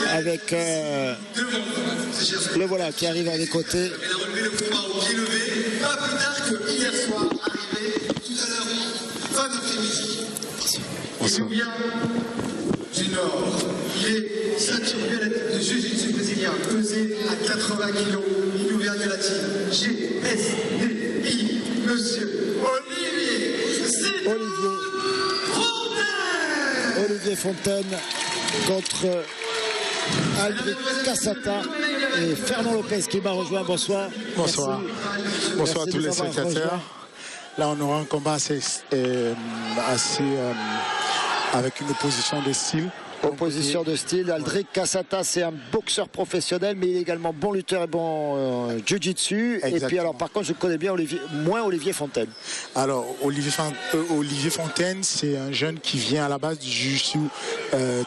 avec le voilà qui arrive à mes côtés. Il a relevé le combat au pied levé, pas plus tard que hier soir, arrivé tout à l'heure, fin d'après-midi. Il nous vient du Nord. Il est ceinture violette de jiu-jitsu brésilien, pesé à 80 kg. Il nous vient de la team GSDI, monsieur Olivier Fontaine contre Aldric Cassata et Fernand Lopez qui m'a rejoint. Bonsoir. Bonsoir. Merci. Bonsoir Merci à tous les spectateurs. Là, on aura un combat assez avec une opposition de style. Opposition de style. Aldric Cassata, c'est un boxeur professionnel, mais il est également bon lutteur et bon jiu-jitsu. Et puis, alors, par contre, je connais bien Olivier Fontaine. Alors, Olivier Fontaine, c'est un jeune qui vient à la base du jiu-jitsu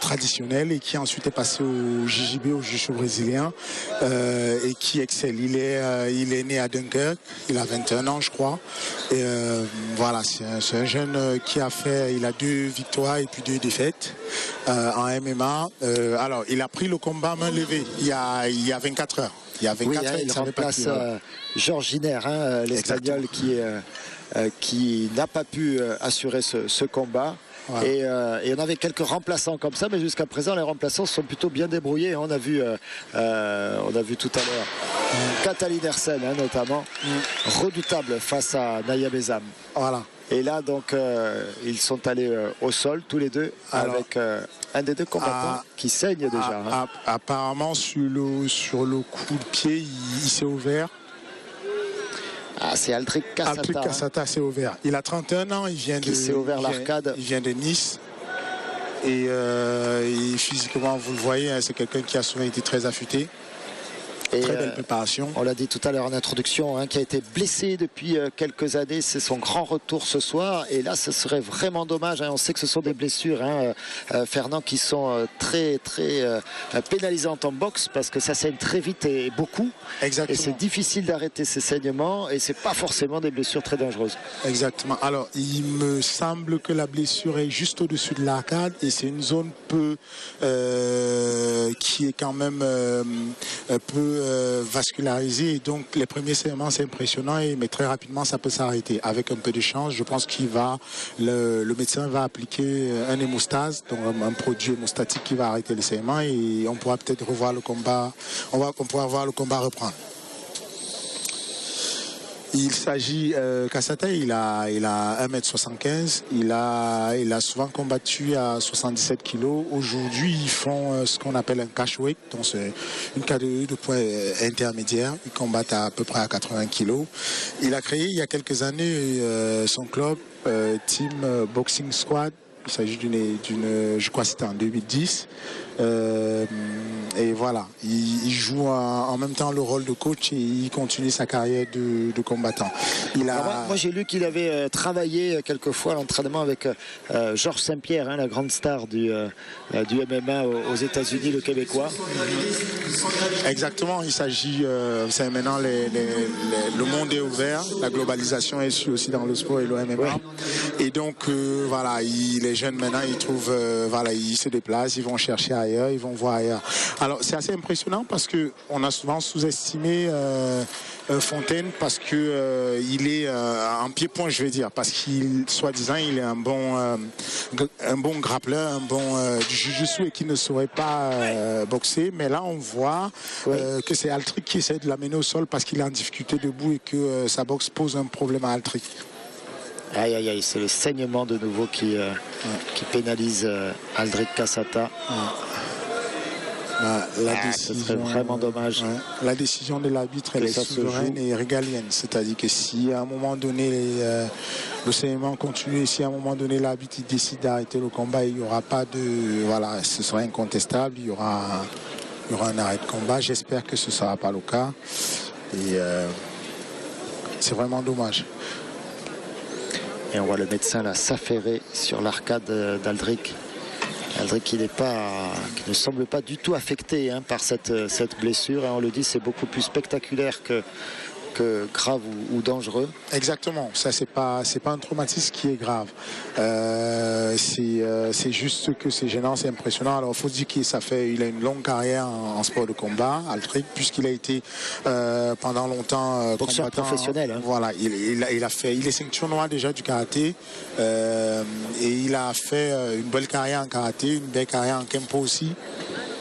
traditionnel et qui ensuite est passé au JJB, au jiu-jitsu brésilien, et qui excelle. Il est né à Dunkerque, il a 21 ans, je crois. Et voilà, c'est un jeune qui il a 2 victoires et puis 2 défaites. En MMA. Alors, il a pris le combat main levée il y a 24 heures. Il y a 24 heures, il remplace Georges Giner, l'Espagnol qui n'a pas pu assurer ce combat. Ouais. Et on avait quelques remplaçants comme ça, mais jusqu'à présent les remplaçants sont plutôt bien débrouillés. On a vu tout à l'heure Catalin Hersen notamment, redoutable face à Naya Bezam. Voilà. Et là donc ils sont allés au sol tous les deux. Alors, avec un des 2 combattants qui saigne déjà. Apparemment sur le coup de pied il s'est ouvert. C'est Aldric Cassata. Aldric Cassata s'est ouvert. Il a 31 ans, il vient de Nice. Et physiquement, vous le voyez, c'est quelqu'un qui a souvent été très affûté. Très belle préparation. On l'a dit tout à l'heure en introduction, qui a été blessé depuis quelques années. C'est son grand retour ce soir. Et là, ce serait vraiment dommage. On sait que ce sont des blessures, Fernand, qui sont très, très pénalisantes en boxe parce que ça saigne très vite et beaucoup. Exactement. Et c'est difficile d'arrêter ces saignements. Et c'est pas forcément des blessures très dangereuses. Exactement. Alors, il me semble que la blessure est juste au-dessus de l'arcade. Et c'est une zone qui est quand même peu vascularisé, et donc les premiers saignements c'est impressionnant, mais très rapidement ça peut s'arrêter. Avec un peu de chance, je pense le médecin va appliquer un hémostase, donc un produit hémostatique qui va arrêter les saignements, et on pourra peut-être revoir le combat, on pourra voir le combat reprendre. Il s'agit, Cassata, il a 1m75, il a souvent combattu à 77 kg. Aujourd'hui, ils font ce qu'on appelle un catchweight, donc c'est une catégorie de poids intermédiaire. Ils combattent à peu près à 80 kg. Il a créé il y a quelques années son club, Team Boxing Squad. Il s'agit je crois que c'était en 2010. Et voilà, il joue en même temps le rôle de coach et il continue sa carrière de combattant. Moi j'ai lu qu'il avait travaillé quelquefois à l'entraînement avec Georges Saint-Pierre, la grande star du MMA aux États-Unis, le Québécois. Exactement, il s'agit, vous savez maintenant le monde est ouvert, la globalisation est aussi dans le sport et le MMA. Ouais. Et donc voilà, les jeunes maintenant ils trouvent, ils se déplacent, ils vont chercher ailleurs, ils vont voir ailleurs. Alors c'est assez impressionnant parce que on a souvent sous-estimé Fontaine parce que il est en pied-point, je vais dire, parce qu'il soi-disant il est un bon grappleur, un bon du jiu-jitsu et qui ne saurait pas boxer. Mais là on voit que c'est Aldric qui essaie de l'amener au sol parce qu'il est en difficulté debout et que sa boxe pose un problème à Aldric. Aïe aïe aïe, c'est le saignement de nouveau qui pénalise Aldric Cassata. Ce serait vraiment dommage. La décision de l'arbitre elle est souveraine et régalienne. C'est-à-dire que si à un moment donné le saignement continue et si à un moment donné l'arbitre décide d'arrêter le combat, il n'y aura pas de... Voilà, ce sera incontestable, il y aura un arrêt de combat. J'espère que ce ne sera pas le cas. Et c'est vraiment dommage. Et on voit le médecin là s'affairer sur l'arcade d'Aldric. Aldric qui ne semble pas du tout affecté par cette blessure. On le dit, c'est beaucoup plus spectaculaire que grave ou dangereux. Exactement, ça c'est pas un traumatisme qui est grave. C'est juste que c'est gênant, c'est impressionnant. Alors il faut dire qu'il a une longue carrière en sport de combat, Altric, puisqu'il a été pendant longtemps boxeur professionnel. Hein. Voilà, il est ceinture noire déjà du karaté et il a fait une belle carrière en karaté, une belle carrière en kempo aussi.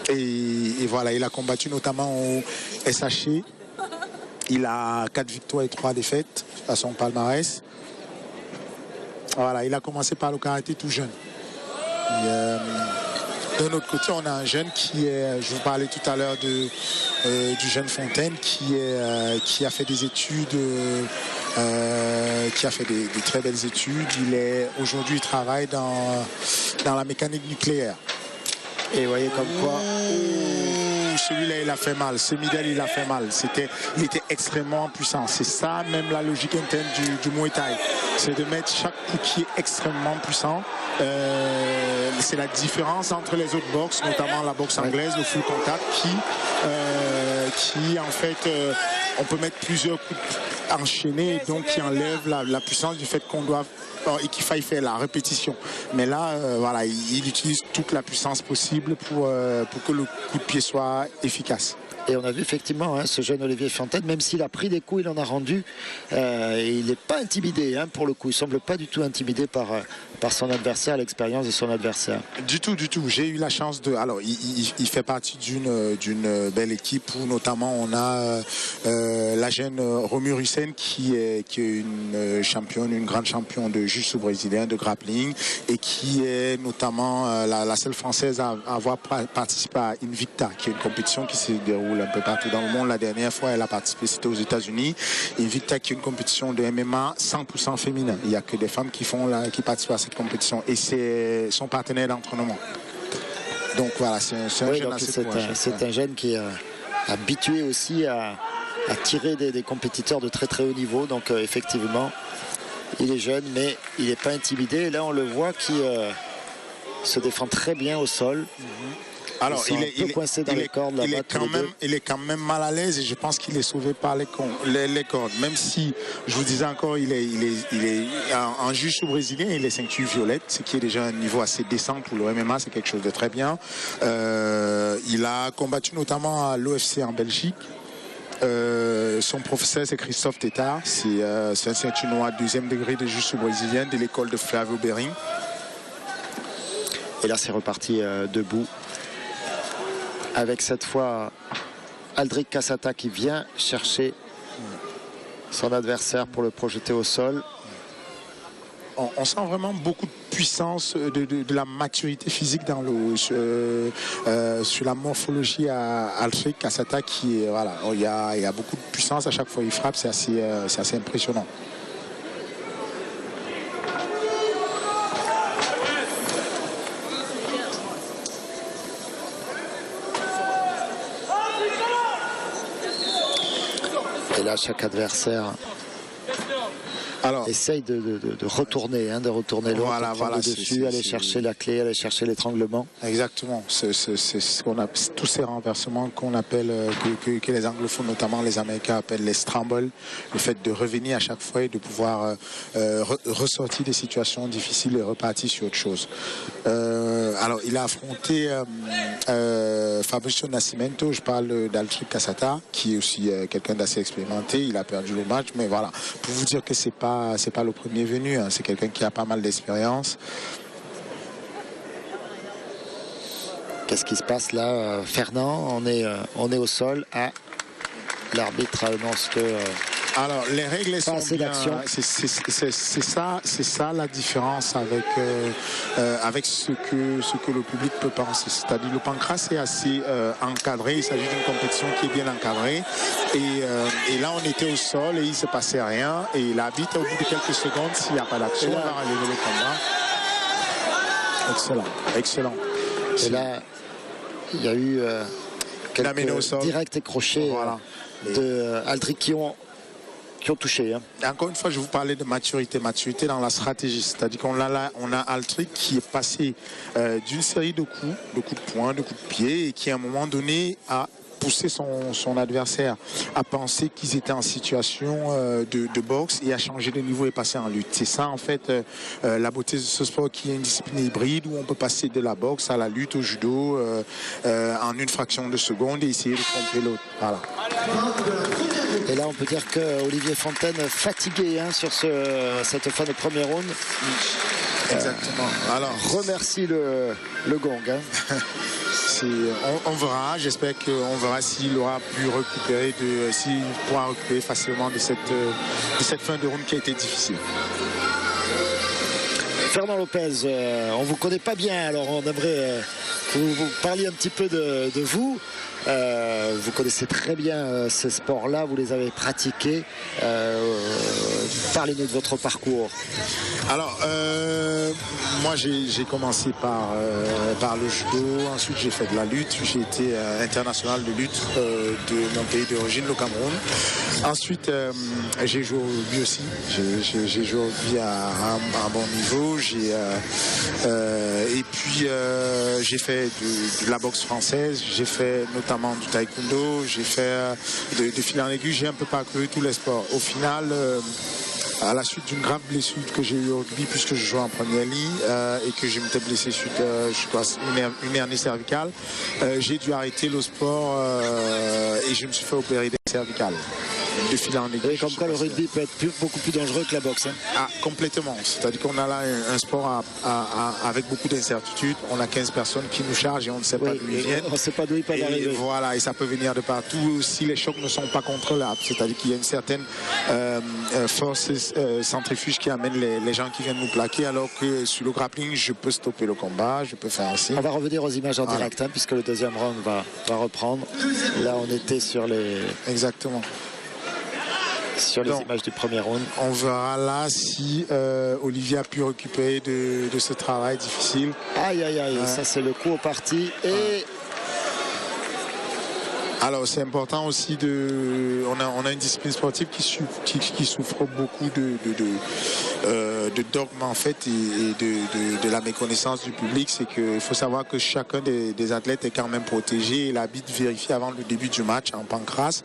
Et voilà, il a combattu notamment au SHC. Il a 4 victoires et 3 défaites à son palmarès. Voilà, il a commencé par le karaté tout jeune. D'un autre côté, on a un jeune qui est, je vous parlais tout à l'heure du jeune Fontaine, qui a fait des études, qui a fait des très belles études. Aujourd'hui, il travaille dans la mécanique nucléaire. Et vous voyez comme quoi. Celui-là, il a fait mal. Ce middle, il a fait mal. Il était extrêmement puissant. C'est ça, même la logique interne du Muay Thai. C'est de mettre chaque coup qui est extrêmement puissant. C'est la différence entre les autres boxes, notamment la boxe anglaise, le full contact, qui en fait, on peut mettre plusieurs coups enchaînés, donc qui enlève la puissance du fait qu'on doit et qu'il faille faire la répétition. Mais là, voilà, il utilise toute la puissance possible pour que le coup de pied soit efficace. Et on a vu effectivement ce jeune Olivier Fontaine, même s'il a pris des coups, il en a rendu. Et il n'est pas intimidé pour le coup. Il ne semble pas du tout intimidé par son adversaire, l'expérience de son adversaire. Du tout. J'ai eu la chance de... Alors, il fait partie d'une belle équipe où notamment on a la jeune Romu Hussein qui est une championne, une grande championne de jiu-jitsu brésilien, de grappling, et qui est notamment la seule française à avoir participé à Invicta, qui est une compétition qui se déroule un peu partout dans le monde. La dernière fois, elle a participé, c'était aux États-Unis. Invicta, qui est une compétition de MMA 100% féminin. Il n'y a que des femmes qui participent à cette compétition. Et c'est son partenaire d'entraînement. Donc voilà, c'est un jeune assez courageux. C'est un jeune qui est habitué aussi à tirer des compétiteurs de très très haut niveau. Donc effectivement, il est jeune, mais il n'est pas intimidé. Et là, on le voit qui se défend très bien au sol. Alors, il est coincé dans les cordes. Il est quand même mal à l'aise et je pense qu'il est sauvé par les cordes. Même si, je vous disais encore, il est en jiu-jitsu brésilien, il est ceinture violette, ce qui est déjà un niveau assez décent pour le MMA, c'est quelque chose de très bien. Il a combattu notamment à l'OFC en Belgique. Son professeur, c'est Christophe Tétard. C'est un ceinture noire 2e degré de jiu-jitsu brésilien de l'école de Flavio Bering. Et là, c'est reparti debout. Avec cette fois Aldric Cassata qui vient chercher son adversaire pour le projeter au sol. On sent vraiment beaucoup de puissance, de la maturité physique sur la morphologie à Aldric Cassata qui est, voilà, il y a beaucoup de puissance à chaque fois il frappe, c'est assez impressionnant. Et là, chaque adversaire essaye de retourner, de retourner l'autre, voilà, dessus, aller chercher la clé, aller chercher l'étranglement. Exactement. C'est ce qu'on a, tous ces renversements qu'on appelle, que les anglophones, notamment les Américains, appellent les scrambles. Le fait de revenir à chaque fois et de pouvoir ressortir des situations difficiles et repartir sur autre chose. Alors, il a affronté Fabricio Nascimento, je parle d'Aldric Cassata, qui est aussi quelqu'un d'assez expérimenté. Il a perdu le match, mais voilà. Pour vous dire que c'est pas le premier venu, c'est quelqu'un qui a pas mal d'expérience. Qu'est-ce qui se passe là, Fernand? On est au sol. L'arbitre annonce que alors les règles sont bien. C'est ça la différence avec ce que le public peut penser. C'est-à-dire le pancras est assez encadré. Il s'agit d'une compétition qui est bien encadrée. Et là on était au sol et il ne se passait rien. Et l'arbitre, au bout de quelques secondes, s'il n'y a pas d'action, on va relever le combat. Excellent. Et là, il y a eu quelques directs et crochets de Aldric qui ont touché. Encore une fois, je vous parlais de maturité dans la stratégie. C'est-à-dire qu'on a Aldric qui est passé d'une série de coups de poing, de coups de pied, et qui à un moment donné a poussé son adversaire à penser qu'ils étaient en situation de boxe et à changer de niveau et passer en lutte. C'est ça en fait la beauté de ce sport, qui est une discipline hybride où on peut passer de la boxe à la lutte, au judo en une fraction de seconde et essayer de tromper l'autre. Voilà. Et là on peut dire que Olivier Fontaine fatigué sur cette fin de premier round. Exactement. Alors remercie le gong. On verra, j'espère qu'on verra s'il aura pu récupérer, s'il pourra récupérer facilement de cette fin de round qui a été difficile. Fernand Lopez, on vous connaît pas bien, alors on aimerait que vous parliez un petit peu de vous. Vous connaissez très bien ce sport-là, vous les avez pratiqués. Parlez-nous de votre parcours. Alors, moi j'ai commencé par le judo, ensuite j'ai fait de la lutte, j'ai été international de lutte de mon pays d'origine, le Cameroun. Ensuite, j'ai joué au rugby aussi, j'ai joué au rugby à un bon niveau, et puis j'ai fait de la boxe française, j'ai fait notamment du taekwondo, j'ai fait de fil en aiguille, j'ai un peu parcouru tous les sports. Au final, à la suite d'une grave blessure que j'ai eue au rugby, puisque je jouais en première ligne et que je m'étais blessé suite une hernie cervicale, j'ai dû arrêter le sport et je me suis fait opérer des cervicales. De fil en aiguille. Et comme quoi le rugby peut être beaucoup plus dangereux que la boxe. Ah, complètement. C'est-à-dire qu'on a là un sport avec beaucoup d'incertitudes. On a 15 personnes qui nous chargent et on ne sait pas d'où ils viennent. On ne sait pas d'où ils peuvent arriver. Voilà, et ça peut venir de partout si les chocs ne sont pas contrôlables. C'est-à-dire qu'il y a une certaine force centrifuge qui amène les gens qui viennent nous plaquer, alors que sur le grappling, je peux stopper le combat, je peux faire ainsi. On va revenir aux images en direct, puisque le deuxième round va reprendre. Là, on était sur les... Exactement. Sur les images du premier round. On verra là si Olivier a pu récupérer de ce travail difficile. Aïe, aïe, aïe, ça c'est le coup au parti. Et... Alors c'est important aussi on a une discipline sportive qui souffre beaucoup de dogmes en fait et de la méconnaissance du public. C'est qu'il faut savoir que chacun des athlètes est quand même protégé et l'arbitre vérifie avant le début du match en pancrace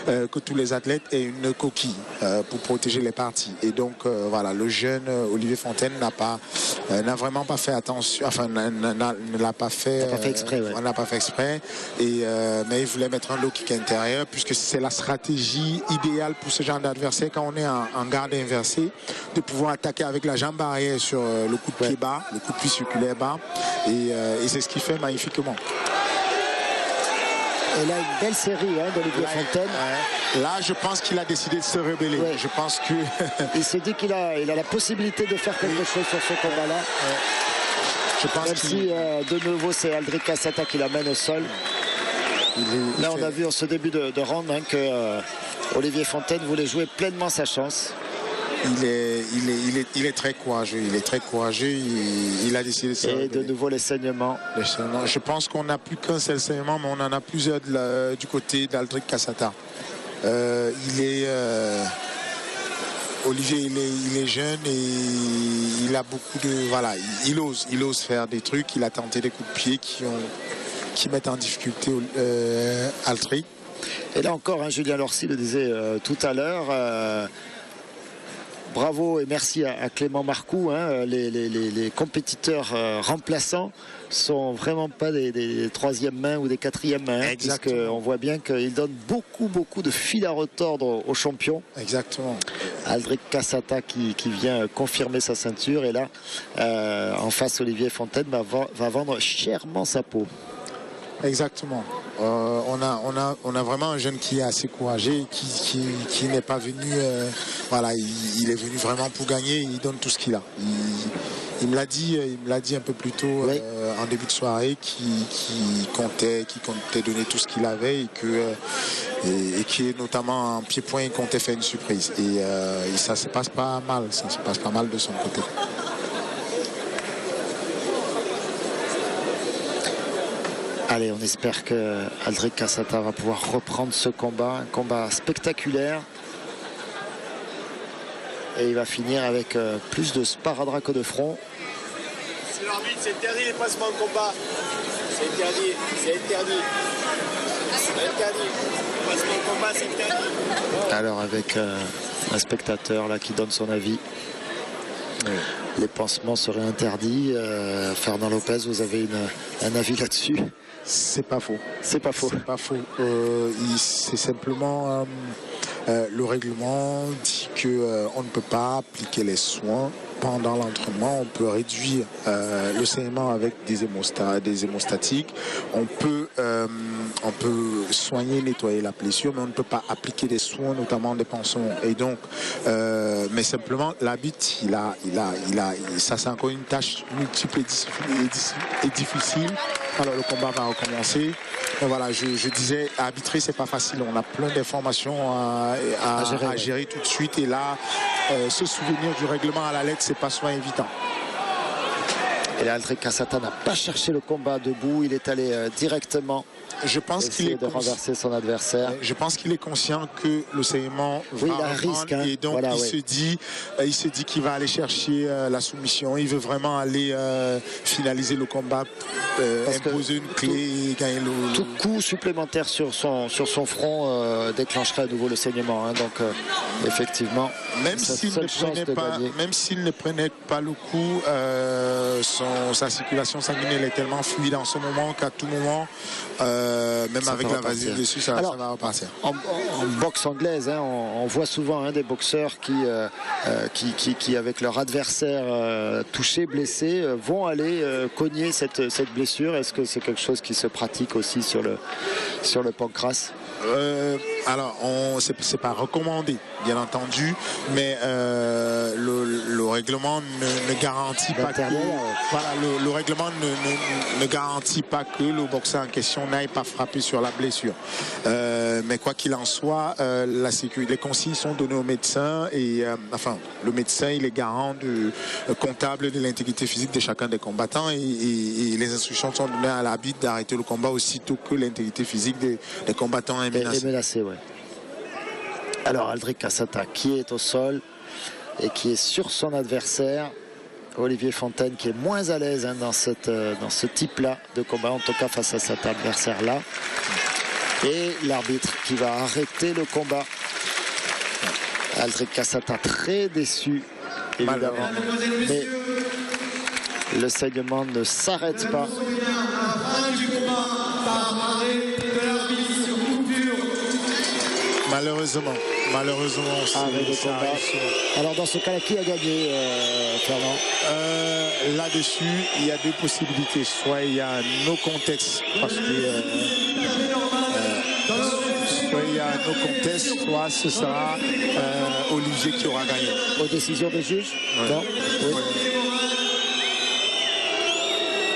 que tous les athlètes aient une coquille pour protéger les parties. Et donc voilà, le jeune Olivier Fontaine n'a vraiment pas fait attention, enfin ne l'a pas fait exprès. On n'a pas fait exprès mais il voulait mettre un low kick intérieur, puisque c'est la stratégie idéale pour ce genre d'adversaire quand on est en garde inversée, de pouvoir attaquer avec la jambe arrière sur le coup de pied bas, le coup de pied circulaire bas, et c'est ce qu'il fait magnifiquement. Et là, une belle série d'Olivier Fontaine. Là, je pense qu'il a décidé de se rebeller. Je pense que... il se dit qu'il a la possibilité de faire quelque chose sur ce combat-là. Je pense même si de nouveau c'est Aldric Cassata qui l'amène au sol. Là on a vu en ce début de round que Olivier Fontaine voulait jouer pleinement sa chance. Il est très courageux. Il est très courageux. Il a décidé de se rebeller. Et de nouveau les saignements. Je pense qu'on n'a plus qu'un seul saignement, mais on en a plusieurs du côté d'Aldric Cassata. Olivier, il est jeune et il a beaucoup de... Voilà, il ose faire des trucs. Il a tenté des coups de pied qui mettent en difficulté Aldric. Et là encore, Julien Lorcy le disait tout à l'heure. Bravo et merci à Clément Marcoux. Les compétiteurs remplaçants sont vraiment pas des troisième mains ou des quatrième mains. On voit bien qu'ils donnent beaucoup de fil à retordre aux champions. Exactement. Aldric Cassata qui vient confirmer sa ceinture. Et là, en face, Olivier Fontaine va vendre chèrement sa peau. Exactement. On a vraiment un jeune qui est assez courageux, qui n'est pas venu... voilà, il est venu vraiment pour gagner. Il donne tout ce qu'il a. Il me l'a dit un peu plus tôt en début de soirée qu'il comptait donner tout ce qu'il avait et qui notamment en pied-point il comptait faire une surprise. Et ça se passe pas mal. Ça se passe pas mal de son côté. Allez, on espère que Aldric Cassata va pouvoir reprendre ce combat, un combat spectaculaire. Et il va finir avec plus de sparadrap que de front. C'est l'arbitre, c'est interdit les passements de combat. C'est interdit, c'est interdit. Alors avec un spectateur là qui donne son avis. Les pansements seraient interdits. Fernand Lopez, vous avez un avis là-dessus? C'est pas faux. C'est pas faux. C'est pas faux. C'est simplement le règlement dit que on ne peut pas appliquer les soins pendant l'entraînement. On peut réduire le saignement avec des hémostatiques. On peut soigner, nettoyer la blessure, mais on ne peut pas appliquer des soins, notamment des pansements. Et donc, mais simplement, l'arbitre, ça c'est encore une tâche multiple et difficile. Alors le combat va recommencer. Mais voilà, je disais, arbitrer c'est pas facile. On a plein d'informations à gérer tout de suite. Et là, se souvenir du règlement à la lettre, c'est pas souvent évident. Et là, Aldric Cassata n'a pas cherché le combat debout. Il est allé directement. Je pense qu'il est de renverser son adversaire. Je pense qu'il est conscient que le saignement va il a un risque, hein. Et donc voilà, il se dit qu'il va aller chercher la soumission. Il veut vraiment aller finaliser le combat, imposer une clé et gagner le. Tout coup supplémentaire sur son front déclencherait à nouveau le saignement. Hein. Donc effectivement, même s'il ne prenait pas le coup, sa circulation sanguine est tellement fluide en ce moment qu'à tout moment. Même avec la vasine dessus, ça va repartir. En boxe anglaise, hein, on voit souvent des boxeurs qui avec leur adversaire touché, blessé, vont aller cogner cette blessure. Est-ce que c'est quelque chose qui se pratique aussi sur le pancras? Alors, c'est pas recommandé, bien entendu, mais le règlement ne garantit pas que le règlement ne garantit pas que le boxeur en question n'aille pas frapper sur la blessure. Mais quoi qu'il en soit, les consignes sont données au médecin et le médecin il est garant comptable de l'intégrité physique de chacun des combattants et les instructions sont données à l'arbitre d'arrêter le combat aussitôt que l'intégrité physique des combattants est menacée. Ouais. Alors Aldric Cassata qui est au sol et qui est sur son adversaire. Olivier Fontaine qui est moins à l'aise dans ce type-là de combat, en tout cas face à cet adversaire-là. Et l'arbitre qui va arrêter le combat. Aldric Cassata très déçu, évidemment. Mais le saignement ne s'arrête pas. Malheureusement, alors dans ce cas-là, qui a gagné, Fernand? Là-dessus, il y a deux possibilités. Soit il y a no contest, parce que soit il y a no contest, soit ce sera Olivier qui aura gagné. Aux décisions des juges? Ouais. Non? Oui.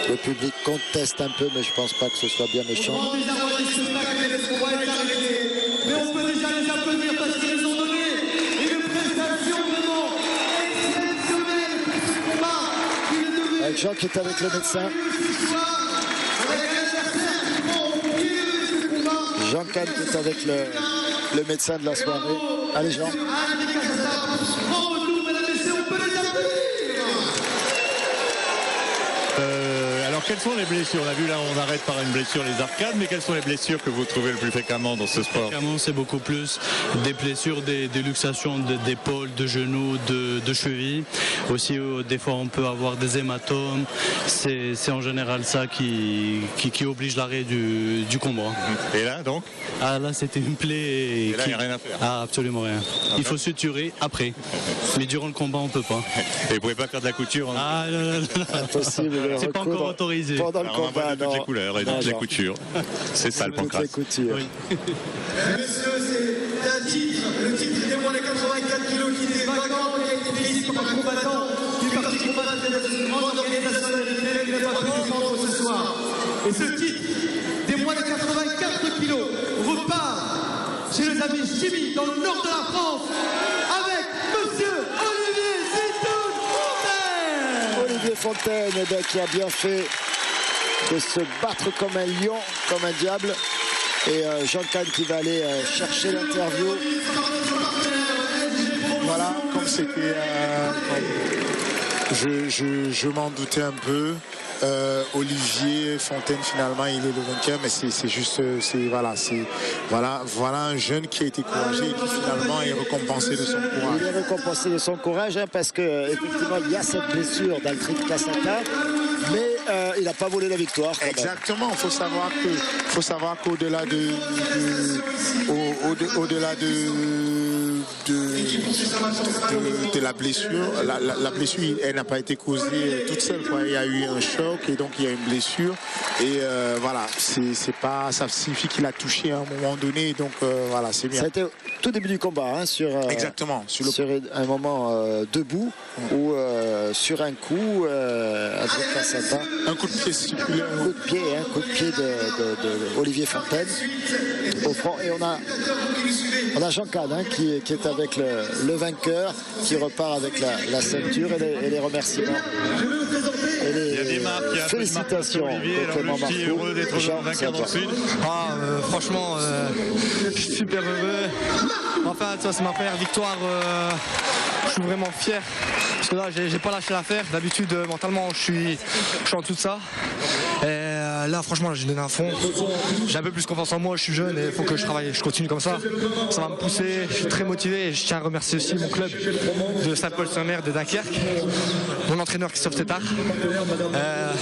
Le public conteste un peu, mais je pense pas que ce soit bien méchant. Mais on peut déjà les applaudir parce qu'ils nous ont donné une prestation vraiment exceptionnelle pour ce combat. Avec Jean qui est avec le médecin. Jean Kahn qui est avec le médecin de la soirée. Allez Jean. Alors quelles sont les blessures? On a vu là, on arrête par une blessure les arcades, mais quelles sont les blessures que vous trouvez le plus fréquemment dans ce sport? Fréquemment, c'est beaucoup plus des blessures, des luxations d'épaule, de genoux, de chevilles. Aussi, des fois, on peut avoir des hématomes. C'est en général ça qui oblige l'arrêt du combat. Et là, donc? Ah, là, c'était une plaie. Et là, il n'y a rien à faire? Ah, absolument rien. Il faut suturer après. Mais durant le combat, on ne peut pas. Et vous ne pouvez pas faire de la couture? Ah, non. Impossible. C'est pas encore autorisé. Pendant le combat, on voit de toutes les couleurs et de toutes les coutures. C'est ça le pancras. Oui. Messieurs, c'est un titre, le titre des moins de 84 kilos qui était vacant, qui a été pris ici par un combattant du parti combattant de cette grande organisation individuelle qui n'a pas pu défendre ce soir. Et ce titre des moins de 84 kilos repart chez les amis Chimie dans le nord de la France avec monsieur Olivier Fontaine. Olivier Fontaine qui a bien fait de se battre comme un lion, comme un diable. Et Jean Kahn qui va aller chercher l'interview. Voilà, comme c'était... je m'en doutais un peu. Olivier Fontaine, finalement, il est le vainqueur, mais c'est juste, voilà un jeune qui a été courageux et qui finalement est récompensé de son courage. Il est récompensé de son courage, hein, parce que effectivement il y a cette blessure d'Altrit Kasaka, mais il n'a pas volé la victoire. Exactement, il faut savoir qu'au-delà de la blessure, la blessure, elle n'a pas été causée toute seule, quoi. Il y a eu un choc et donc il y a une blessure et voilà, ça signifie qu'il a touché à un moment donné, donc voilà, c'est bien. C'était au tout début du combat, hein, exactement, sur un moment debout où sur un coup Altrit Kasaka, un coup de pied circulaire, un coup de pied de Olivier Fontaine au front, et on a Jean Cade, hein, qui est avec le vainqueur, qui repart avec la ceinture et les remerciements. Il y a des marques, il y a félicitations. Olivier, alors qui est heureux d'être le vainqueur dans le Sud. Franchement, je suis super heureux. Enfin, c'est ma première victoire. Je suis vraiment fier. Parce que là, j'ai pas lâché l'affaire. D'habitude, mentalement, je suis en dessous de ça. Et là, franchement, j'ai donné un fond. J'ai un peu plus confiance en moi. Je suis jeune et il faut que je travaille. Je continue comme ça. Ça va me pousser. Je suis très motivé. Et je tiens à remercier aussi mon club de Saint-Paul-sur-Mer de Dunkerque. Mon entraîneur Christophe Tétard.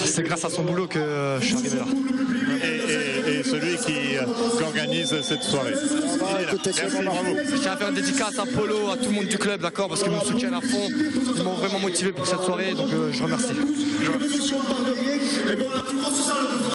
C'est grâce à son boulot que je suis arrivé là. Et celui qui organise cette soirée. Merci, bravo. Je tiens à faire une dédicace à Polo, à tout le monde du club, d'accord, parce qu'ils me soutiennent à fond. Ils m'ont vraiment motivé pour cette soirée, donc je remercie.